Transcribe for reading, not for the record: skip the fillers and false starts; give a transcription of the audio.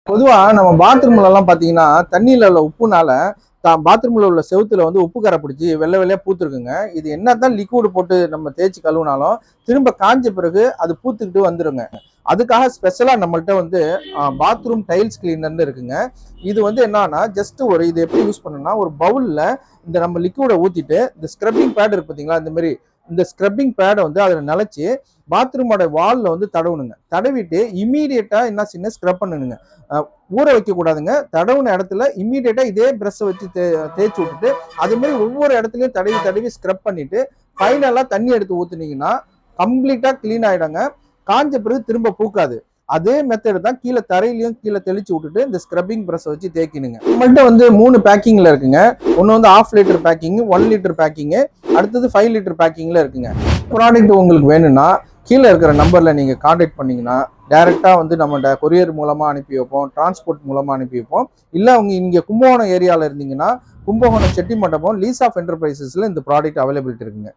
பொதுவா நம்ம பாத்ரூம்ல எல்லாம் பாத்தீங்கன்னா தண்ணியில உள்ள உப்புனால பாத்ரூம்ல உள்ள செவுத்துல வந்து உப்பு கரை பிடிச்சி வெள்ளை வெள்ளையா பூத்துருக்குங்க. இது என்னதான் லிக்விட் போட்டு நம்ம தேய்ச்சி கழுவுனாலும் திரும்ப காஞ்ச பிறகு அது பூத்துக்கிட்டு வந்துருங்க. அதுக்காக ஸ்பெஷலா நம்மள்ட்ட வந்து பாத்ரூம் டைல்ஸ் கிளீனர்னு இருக்குங்க. இது வந்து என்னன்னா ஜஸ்ட் இது எப்படி யூஸ் பண்ணணும்னா ஒரு பவுல்ல இந்த நம்ம லிக்விடை ஊத்திட்டு இந்த ஸ்க்ரப்பிங் பேட் இருக்கு பார்த்தீங்களா, இந்த மாதிரி இந்த ஸ்க்ரப்பிங் பேடை வந்து அதில் நினைச்சு பாத்ரூமோட வால்ல வந்து தடவுனுங்க. தடவிட்டு இம்மீடியட்டா என்ன செய்யணும், ஸ்க்ரப் பண்ணணுங்க. ஊற வைக்க கூடாதுங்க. தடவுன இடத்துல இம்மீடியட்டா இதே பிரஷ் வச்சு தேய்ச்சி விட்டுட்டு அது மாதிரி ஒவ்வொரு இடத்துலையும் தடவி தடவி ஸ்க்ரப் பண்ணிட்டு ஃபைனலா தண்ணி எடுத்து ஊத்துனீங்கன்னா கம்ப்ளீட்டா கிளீன் ஆயிடுங்க. காஞ்ச பிறகு திரும்ப பூக்காது. அதே மெத்தட் தான் கீழே தரையிலையும் கீழே தெளிச்சு விட்டுட்டு இந்த ஸ்க்ரப்பிங் பிரஷ் வச்சு தேய்க்கணுங்க. நம்மள்ட்ட வந்து 3 பேக்கிங்ல இருக்குங்க. ஒன்று வந்து 1/2 லிட்டர் பேக்கிங், 1 லிட்டர் பேக்கிங், அடுத்தது 5 லிட்டர் பேக்கிங்ல இருக்குங்க. ப்ராடக்ட் உங்களுக்கு வேணும்னா கீழே இருக்கிற நம்பர்ல நீங்க கான்டாக்ட் பண்ணீங்கன்னா டைரக்டா வந்து நம்ம கொரியர் மூலமா அனுப்பி வைப்போம், டிரான்ஸ்போர்ட் மூலமா அனுப்பி வைப்போம். இல்ல அவங்க இங்க கும்பகோணம் ஏரியால இருந்தீங்கன்னா கும்பகோணம் செட்டி மண்டபம் லீஸ் ஆஃப் என்டர்பிரைசஸ்ல இந்த ப்ராடக்ட் அவைலபிலிட்டி இருக்குங்க.